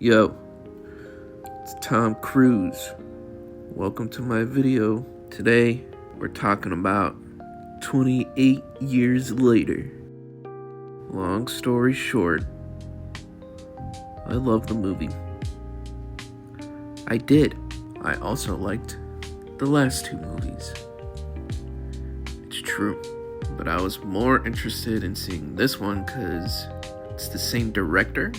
Yo, it's Tom Cruise. Welcome to my video. Today, we're talking about 28 years later. Long story short, I love the movie. I did. I also liked the last two movies. It's true. But I was more interested in seeing this one because it's the same director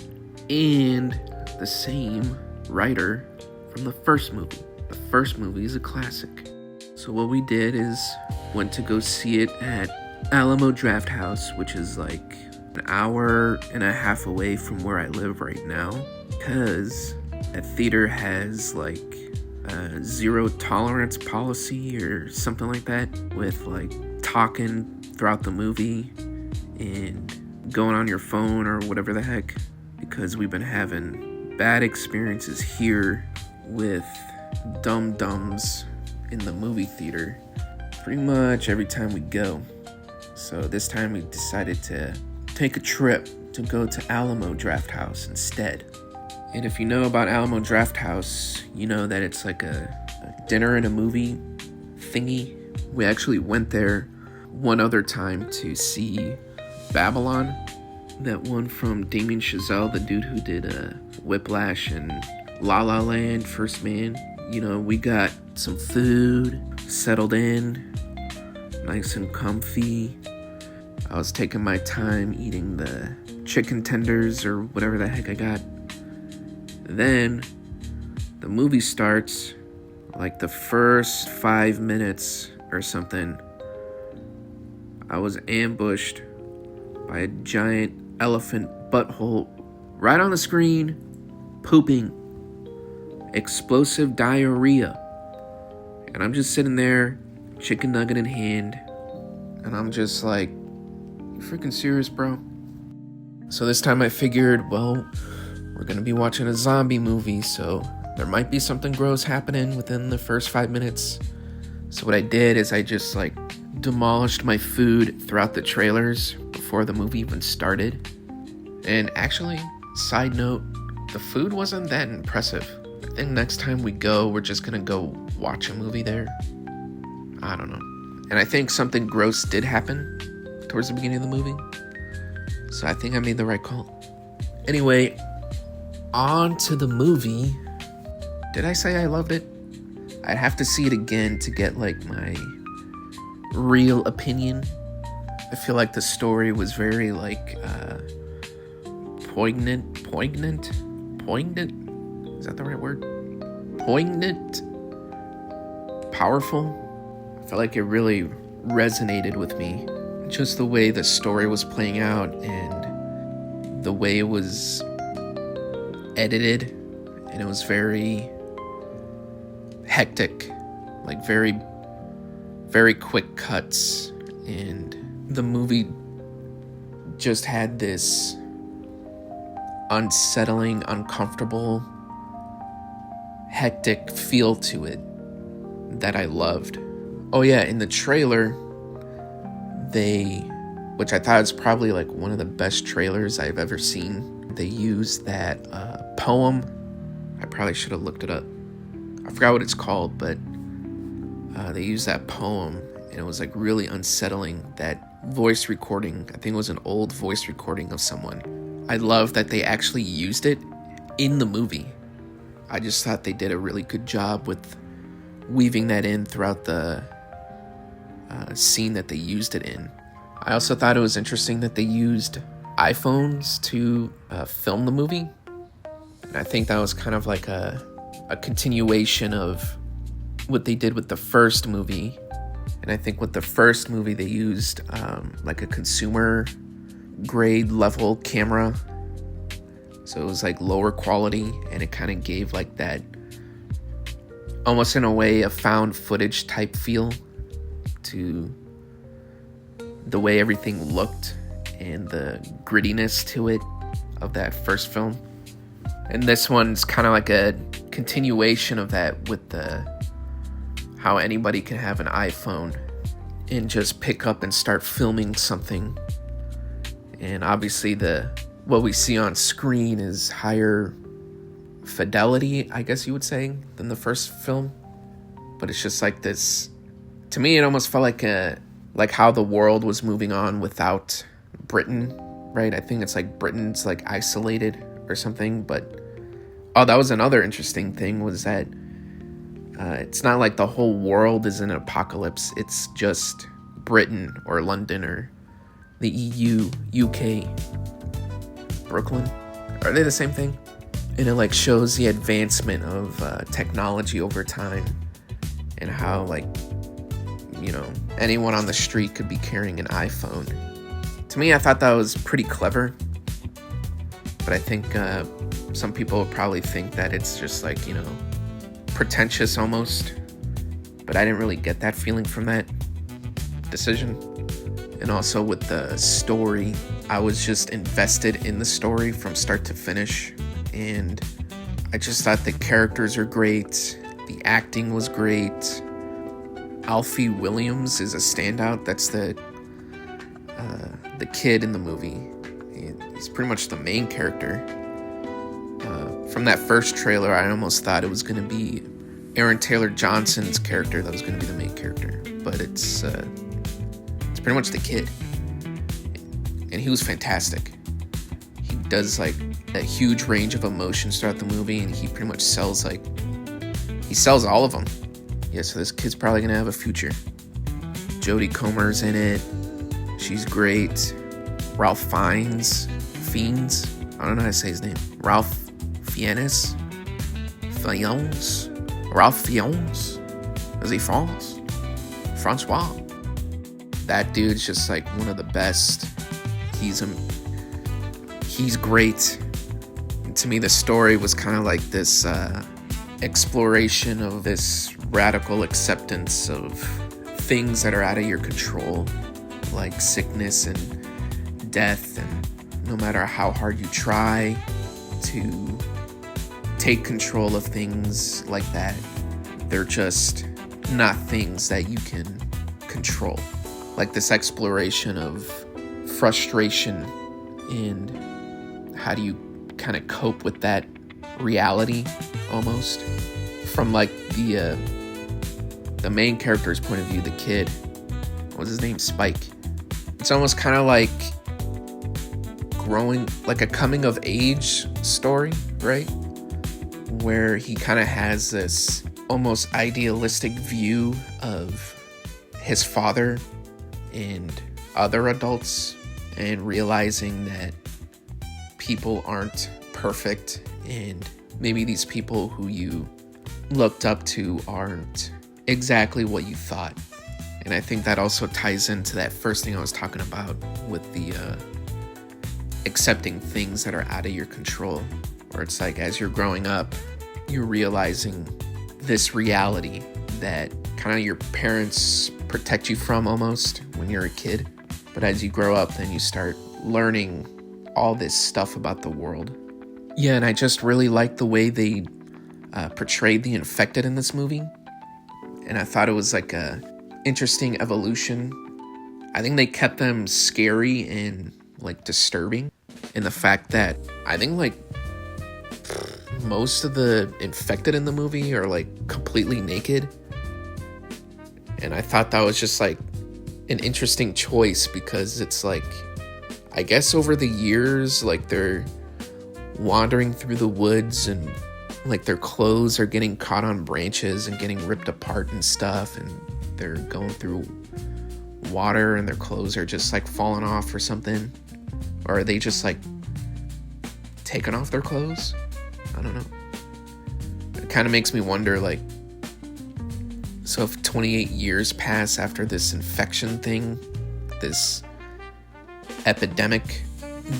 and the same writer from the first movie. The first movie is a classic. So what we did is went to go see it at Alamo Drafthouse, which is like an hour and a half away from where I live right now, because that theater has like a zero tolerance policy or something like that, with like talking throughout the movie and going on your phone or whatever the heck, because we've been having bad experiences here with dum-dums in the movie theater pretty much every time we go. So this time we decided to take a trip to go to Alamo Drafthouse instead. And if you know about Alamo Drafthouse, you know that it's like a dinner and a movie thingy. We actually went there one other time to see Babylon, that one from Damien Chazelle, the dude who did Whiplash and La La Land, First Man. You know, we got some food, settled in, nice and comfy. I was taking my time eating the chicken tenders or whatever the heck I got. Then the movie starts, like the first 5 minutes or something, I was ambushed by a giant elephant butthole right on the screen, pooping explosive diarrhea. And I'm just sitting there, chicken nugget in hand, and I'm just like, you freaking serious, bro? So this time I figured, well, we're gonna be watching a zombie movie, so there might be something gross happening within the first 5 minutes. So what I did is I just like demolished my food throughout the trailers before the movie even started. And actually, side note, the food wasn't that impressive. I think next time we go, we're just gonna go watch a movie there. I don't know. And I think something gross did happen towards the beginning of the movie, so I think I made the right call. Anyway, on to the movie. Did I say I loved it? I'd have to see it again to get like my real opinion. I feel like the story was very like poignant. Is that the right word? Poignant, powerful. I felt like it really resonated with me. Just the way the story was playing out and the way it was edited, and it was very hectic, like very, very quick cuts, and the movie just had this unsettling, uncomfortable, hectic feel to it that I loved. Oh yeah, in the trailer, which I thought was probably like one of the best trailers I've ever seen, they used that poem. I probably should have looked it up. I forgot what it's called, but they used that poem, and it was like really unsettling. That voice recording, I think it was an old voice recording of someone. I love that they actually used it in the movie. I just thought they did a really good job with weaving that in throughout the scene that they used it in. I also thought it was interesting that they used iPhones to film the movie. And I think that was kind of like a continuation of what they did with the first movie. And I think with the first movie, they used like a consumer grade level camera. So it was like lower quality, and it kind of gave like that, almost in a way, a found footage type feel to the way everything looked and the grittiness to it of that first film. And this one's kind of like a continuation of that, with how anybody can have an iPhone and just pick up and start filming something. And obviously what we see on screen is higher fidelity, I guess you would say, than the first film. But it's just like this, to me, it almost felt like how the world was moving on without Britain, right? I think it's like Britain's like isolated or something. But that was another interesting thing, was that it's not like the whole world is in an apocalypse. It's just Britain or London or the EU, UK, Brooklyn. Are they the same thing? And it like shows the advancement of technology over time, and how, like, you know, anyone on the street could be carrying an iPhone. To me, I thought that was pretty clever. But I think some people would probably think that it's just like, you know, pretentious almost. But I didn't really get that feeling from that decision. And also with the story, I was just invested in the story from start to finish. And I just thought the characters are great. The acting was great. Alfie Williams is a standout. That's the kid in the movie. He's pretty much the main character. From that first trailer, I almost thought it was going to be Aaron Taylor Johnson's character that was going to be the main character. But it's pretty much the kid. And he was fantastic. He does like a huge range of emotions throughout the movie, and he pretty much sells all of them. Yeah, so this kid's probably gonna have a future. Jodie Comer's in it. She's great. Ralph Fiennes. I don't know how to say his name. Ralph Fiennes. Ralph Fiennes. Is he France? Francois. That dude's just like one of the best. He's great. And to me, the story was kind of like this exploration of this radical acceptance of things that are out of your control, like sickness and death, and no matter how hard you try to take control of things like that, they're just not things that you can control. Like this exploration of frustration and how do you kind of cope with that reality, almost from like the main character's point of view, the kid. What's his name? Spike. It's almost kind of like growing, like a coming of age story, right? Where he kind of has this almost idealistic view of his father and other adults, and realizing that people aren't perfect, and maybe these people who you looked up to aren't exactly what you thought. And I think that also ties into that first thing I was talking about with the accepting things that are out of your control, where it's like as you're growing up, you're realizing this reality that kind of your parents protect you from almost when you're a kid. But as you grow up, then you start learning all this stuff about the world. Yeah, and I just really like the way they portrayed the infected in this movie. And I thought it was like a interesting evolution. I think they kept them scary and like disturbing. And the fact that I think like most of the infected in the movie are like completely naked. And I thought that was just like an interesting choice, because it's like, I guess over the years, like they're wandering through the woods and like their clothes are getting caught on branches and getting ripped apart and stuff, and they're going through water and their clothes are just like falling off or something. Or are they just like taking off their clothes? I don't know. It kind of makes me wonder, like, so if 28 years pass after this infection thing, this epidemic,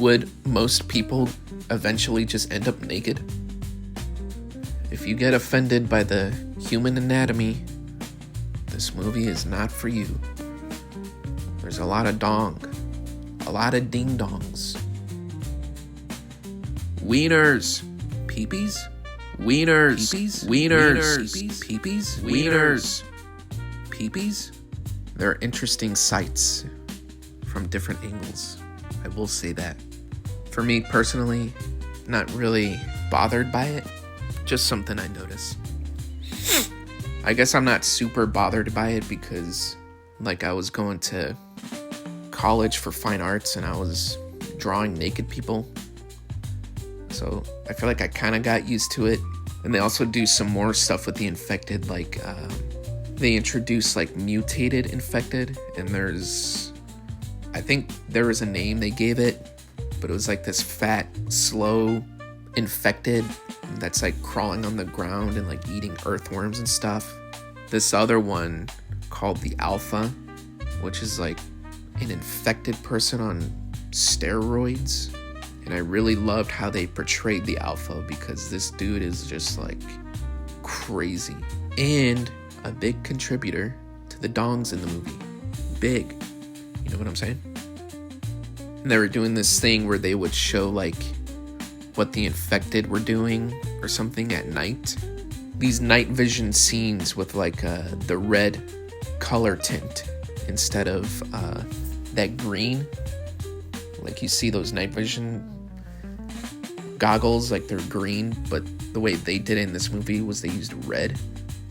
would most people eventually just end up naked? If you get offended by the human anatomy, this movie is not for you. There's a lot of dong, a lot of ding-dongs. Wieners. Peepees? Wieners. Wieners. Peepees? Wieners. Peepees? They're interesting sights from different angles. I will say that. For me personally, not really bothered by it. just something I noticed. I guess I'm not super bothered by it because, like, I was going to college for fine arts and I was drawing naked people. So I feel like I kind of got used to it. And they also do some more stuff with the infected, like they introduce like mutated infected, and I think there was a name they gave it, but it was like this fat, slow infected that's like crawling on the ground and like eating earthworms and stuff. This other one called the Alpha, which is like an infected person on steroids. And I really loved how they portrayed the Alpha because this dude is just like crazy and a big contributor to the dongs in the movie. Big. You know what I'm saying? And they were doing this thing where they would show like what the infected were doing or something at night. These night vision scenes with like the red color tint instead of that green. Like you see those night vision goggles, like they're green, but the way they did it in this movie was they used red.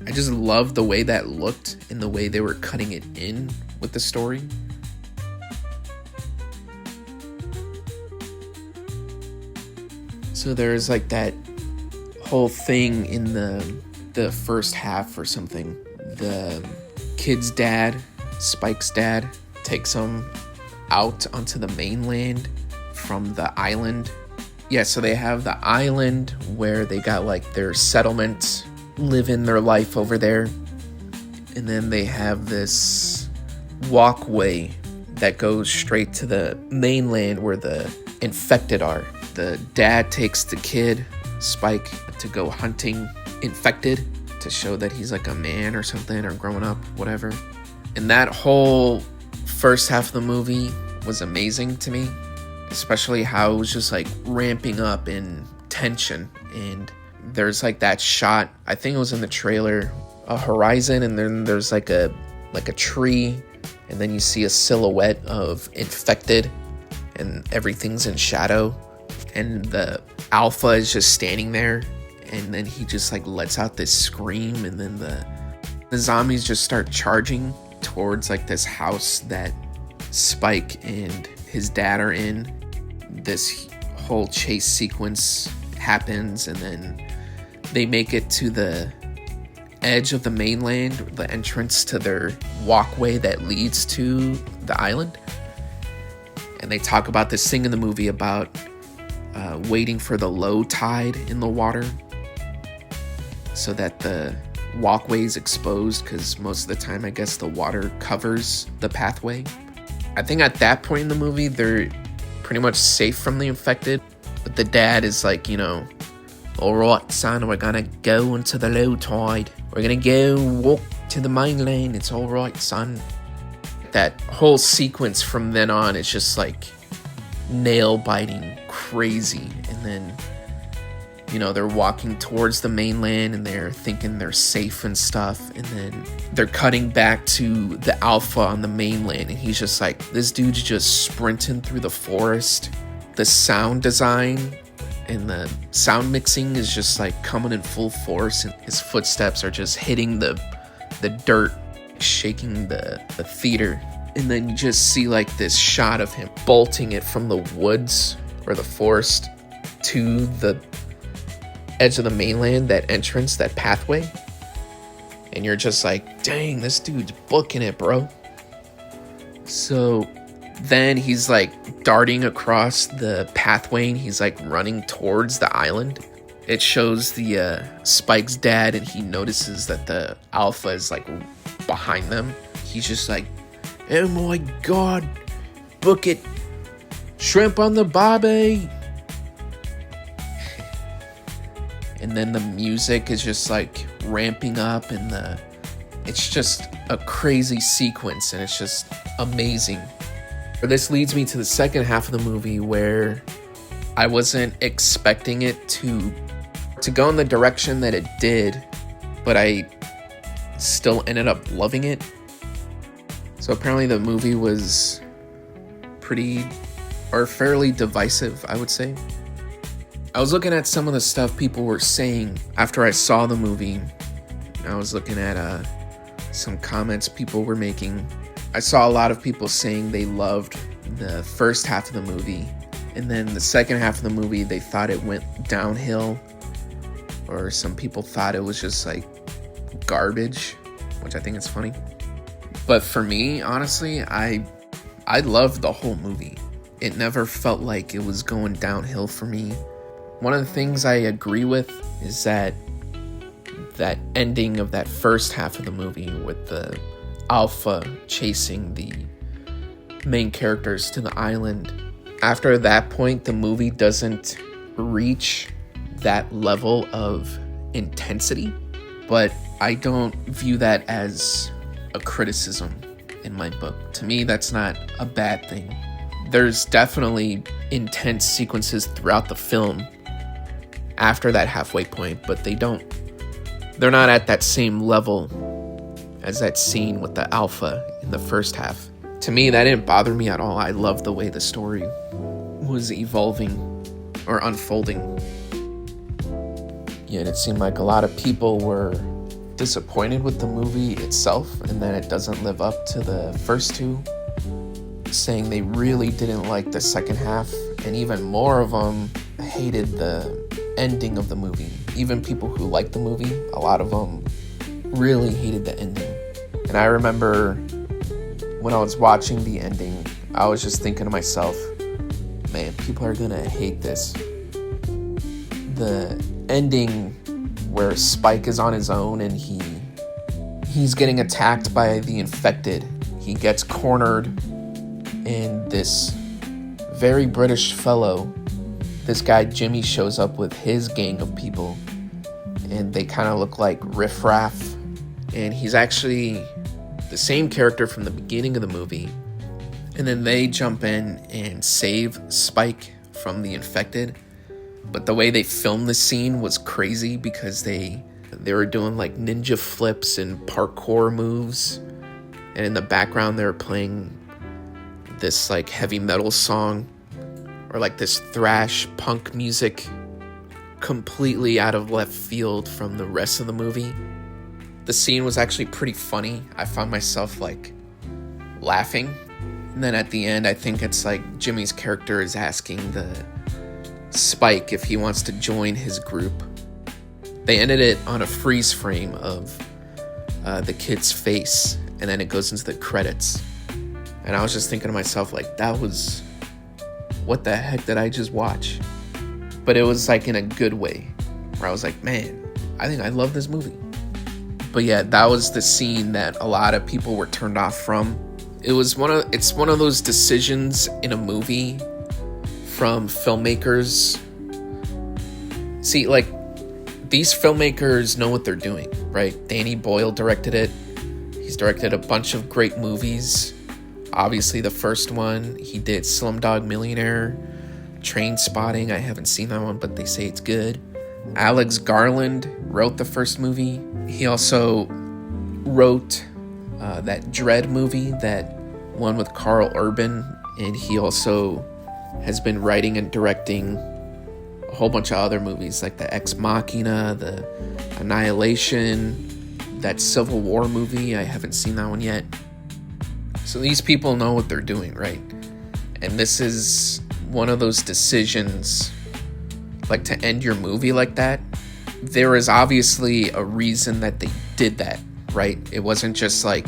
I just love the way that looked and the way they were cutting it in with the story. So there's like that whole thing in the first half or something. The kid's dad, Spike's dad, takes him out onto the mainland from the island. Yeah, so they have the island where they got like their settlement, living their life over there. And then they have this walkway that goes straight to the mainland where the infected are. The dad takes the kid, Spike, to go hunting infected to show that he's like a man or something or growing up, whatever. And that whole first half of the movie was amazing to me, especially how it was just like ramping up in tension. And there's like that shot, I think it was in the trailer, a horizon, and then there's like a tree, and then you see a silhouette of infected and everything's in shadow, and the Alpha is just standing there, and then he just like lets out this scream, and then the zombies just start charging towards like this house that Spike and his dad are in. This whole chase sequence happens, and then they make it to the edge of the mainland, the entrance to their walkway that leads to the island. And they talk about this thing in the movie about waiting for the low tide in the water so that the walkway is exposed, because most of the time I guess the water covers the pathway. I think at that point in the movie they're pretty much safe from the infected, but the dad is like, you know, alright son, we're gonna go into the low tide, we're gonna go walk to the mainland, it's alright son. That whole sequence from then on is just like nail biting crazy. And then, you know, they're walking towards the mainland and they're thinking they're safe and stuff, and then they're cutting back to the Alpha on the mainland, and he's just like, this dude's just sprinting through the forest. The sound design and the sound mixing is just like coming in full force, and his footsteps are just hitting the dirt, shaking the theater. And then you just see like this shot of him bolting it from the woods or the forest to the edge of the mainland, that entrance, that pathway. And you're just like, dang, this dude's booking it, bro. So then he's like darting across the pathway and he's like running towards the island. It shows the Spike's dad, and he notices that the Alpha is like behind them. He's just like, oh my god, book it, shrimp on the barbie. And then the music is just like ramping up, and it's just a crazy sequence, and it's just amazing. This leads me to the second half of the movie, where I wasn't expecting it to go in the direction that it did, but I still ended up loving it. So apparently the movie was fairly divisive, I would say. I was looking at some of the stuff people were saying after I saw the movie. I was looking at some comments people were making. I saw a lot of people saying they loved the first half of the movie, and then the second half of the movie they thought it went downhill, or some people thought it was just like garbage, which I think is funny. But for me, honestly, I loved the whole movie. It never felt like it was going downhill for me. One of the things I agree with is that ending of that first half of the movie with the Alpha chasing the main characters to the island. After that point, the movie doesn't reach that level of intensity, but I don't view that as a criticism in my book. To me, that's not a bad thing. There's definitely intense sequences throughout the film after that halfway point, but they're not at that same level as that scene with the Alpha in the first half. To me, that didn't bother me at all. I loved the way the story was evolving or unfolding. Yet it seemed like a lot of people were disappointed with the movie itself and that it doesn't live up to the first two, saying they really didn't like the second half, and even more of them hated the ending of the movie. Even people who liked the movie, a lot of them really hated the ending. And I remember when I was watching the ending, I was just thinking to myself, man, people are gonna hate this. The ending where Spike is on his own and he's getting attacked by the infected. He gets cornered, and this very British fellow, this guy Jimmy, shows up with his gang of people, and they kind of look like riffraff, and he's actually the same character from the beginning of the movie. And then they jump in and save Spike from the infected. But the way they filmed the scene was crazy because they were doing like ninja flips and parkour moves, and in the background they were playing this like heavy metal song or like this thrash punk music completely out of left field from the rest of the movie. The scene was actually pretty funny. I found myself like laughing. And then at the end, I think it's like Jimmy's character is asking the Spike if he wants to join his group. They ended it on a freeze frame of the kid's face, and then it goes into the credits. And I was just thinking to myself, like, that was, what the heck did I just watch? But it was like in a good way, where I was like, man, I think I love this movie. But yeah, that was the scene that a lot of people were turned off from. It's one of those decisions in a movie from filmmakers. See, like, these filmmakers know what they're doing, right? Danny Boyle directed it. He's directed a bunch of great movies. Obviously, the first one, he did Slumdog Millionaire, Trainspotting. I haven't seen that one, but they say it's good. Alex Garland wrote the first movie. He also wrote that Dread movie, that one with Carl Urban, and he also has been writing and directing a whole bunch of other movies like the Ex Machina, the Annihilation, that Civil War movie. I haven't seen that one yet. So these people know what they're doing, right? And this is one of those decisions, like to end your movie like that. There is obviously a reason that they did that, right? It wasn't just like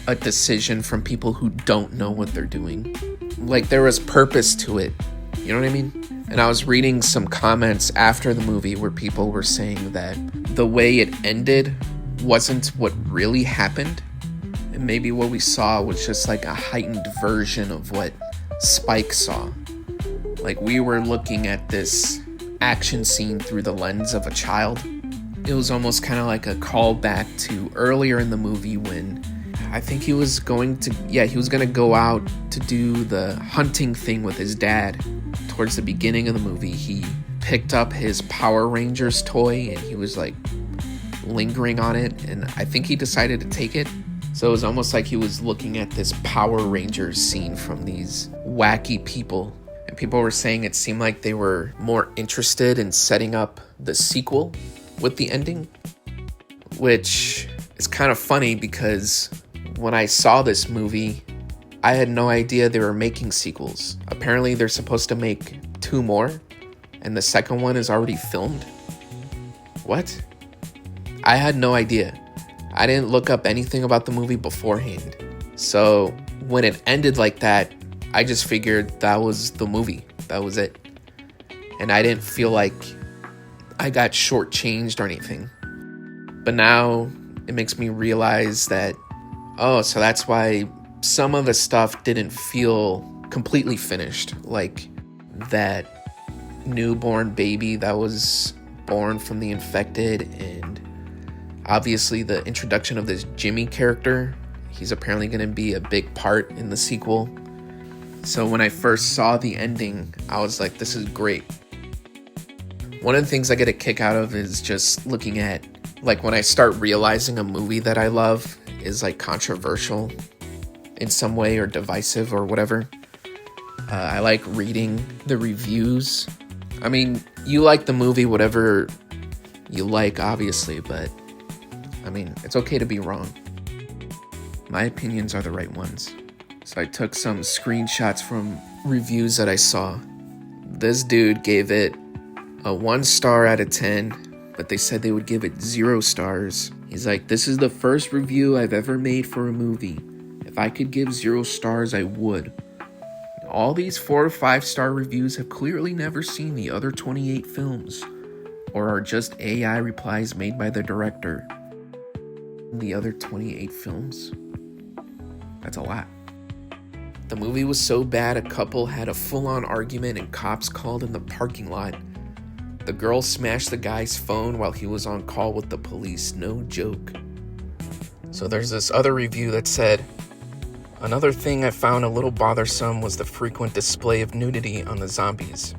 a decision from people who don't know what they're doing. Like, there was purpose to it. You know what I mean? And I was reading some comments after the movie where people were saying that the way it ended wasn't what really happened. And maybe what we saw was just like a heightened version of what Spike saw. Like, we were looking at this action scene through the lens of a child. It was almost kind of like a callback to earlier in the movie when I think he was going to go out to do the hunting thing with his dad. Towards the beginning of the movie, he picked up his Power Rangers toy and he was like lingering on it, and I think he decided to take it. So it was almost like he was looking at this Power Rangers scene from these wacky people. and people were saying it seemed like they were more interested in setting up the sequel with the ending, which is kind of funny because when I saw this movie, I had no idea they were making sequels. Apparently, they're supposed to make 2 more, and the second one is already filmed. What? I had no idea. I didn't look up anything about the movie beforehand. So when it ended like that, I just figured that was the movie. That was it. And I didn't feel like I got shortchanged or anything. But now it makes me realize that, oh, so that's why some of the stuff didn't feel completely finished. Like that newborn baby that was born from the infected, and obviously the introduction of this Jimmy character. He's apparently going to be a big part in the sequel. So when I first saw the ending, I was like, this is great. One of the things I get a kick out of is just looking at, like, when I start realizing a movie that I love is like controversial in some way or divisive or whatever. I like reading the reviews. I mean, you like the movie, whatever you like, obviously, but I mean, it's okay to be wrong. My opinions are the right ones. So I took some screenshots from reviews that I saw. This dude gave it a 1 star out of 10, but they said they would give it 0 stars. He's like, this is the first review I've ever made for a movie. If I could give 0 stars, I would. All these 4 or 5 star reviews have clearly never seen the other 28 films, or are just AI replies made by the director. The other 28 films? That's a lot. The movie was so bad a couple had a full-on argument and cops called in the parking lot. The girl smashed the guy's phone while he was on call with the police. No joke. So there's this other review that said, another thing I found a little bothersome was the frequent display of nudity on the zombies.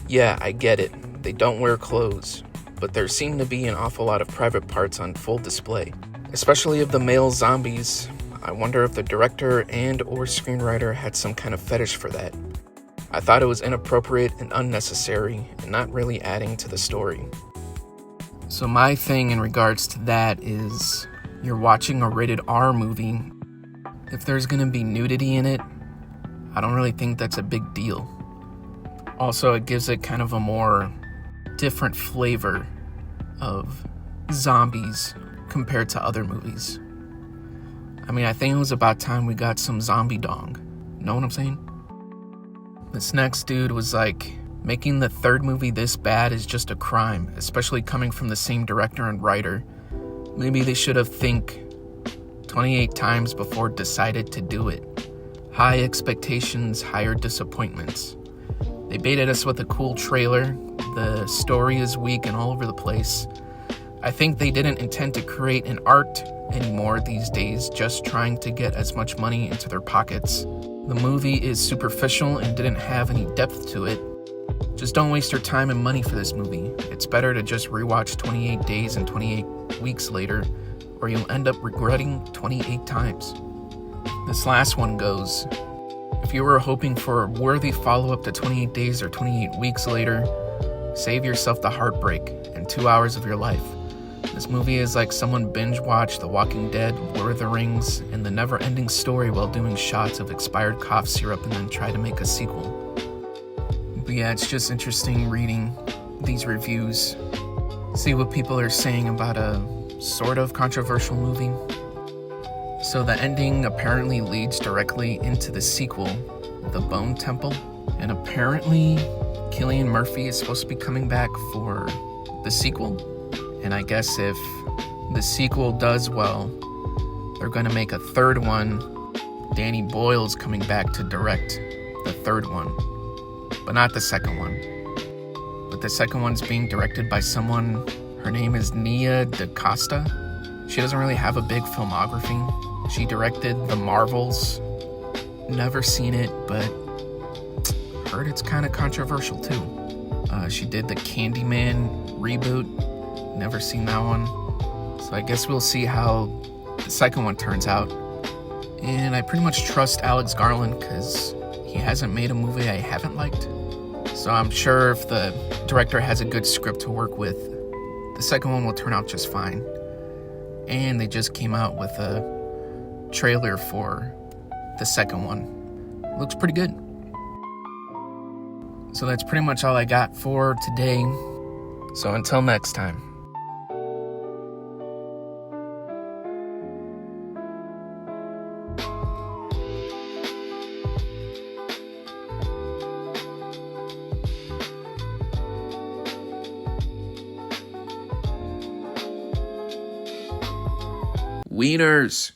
Yeah, I get it. They don't wear clothes, but there seemed to be an awful lot of private parts on full display, especially of the male zombies. I wonder if the director and or screenwriter had some kind of fetish for that. I thought it was inappropriate and unnecessary and not really adding to the story. So my thing in regards to that is, you're watching a rated R movie. If there's gonna be nudity in it, I don't really think that's a big deal. Also, it gives it kind of a more different flavor of zombies compared to other movies. I mean, I think it was about time we got some zombie dong. Know what I'm saying? This next dude was like, making the 3rd movie this bad is just a crime, especially coming from the same director and writer. Maybe they should have think 28 times before decided to do it. High expectations, higher disappointments. They baited us with a cool trailer. The story is weak and all over the place. I think they didn't intend to create an art anymore these days, just trying to get as much money into their pockets. The movie is superficial and didn't have any depth to it. Just don't waste your time and money for this movie. It's better to just rewatch 28 Days and 28 Weeks Later, or you'll end up regretting 28 times. This last one goes, if you were hoping for a worthy follow-up to 28 Days or 28 Weeks Later, save yourself the heartbreak and 2 hours of your life. This movie is like someone binge-watched The Walking Dead, Lord of the Rings, and The Never-Ending Story while doing shots of expired cough syrup and then try to make a sequel. But yeah, it's just interesting reading these reviews, see what people are saying about a sort of controversial movie. So the ending apparently leads directly into the sequel, The Bone Temple, and apparently Cillian Murphy is supposed to be coming back for the sequel. And I guess if the sequel does well, they're going to make a 3rd one. Danny Boyle's coming back to direct the 3rd one, but not the 2nd one. But the 2nd one's being directed by someone, her name is Nia DaCosta. She doesn't really have a big filmography. She directed The Marvels. Never seen it, but heard it's kind of controversial too. She did the Candyman reboot. Never seen that one. So I guess we'll see how the 2nd one turns out. And I pretty much trust Alex Garland because he hasn't made a movie I haven't liked. So I'm sure if the director has a good script to work with, the second one will turn out just fine. And they just came out with a trailer for the second one. Looks pretty good. So that's pretty much all I got for today. So until next time. Wieners.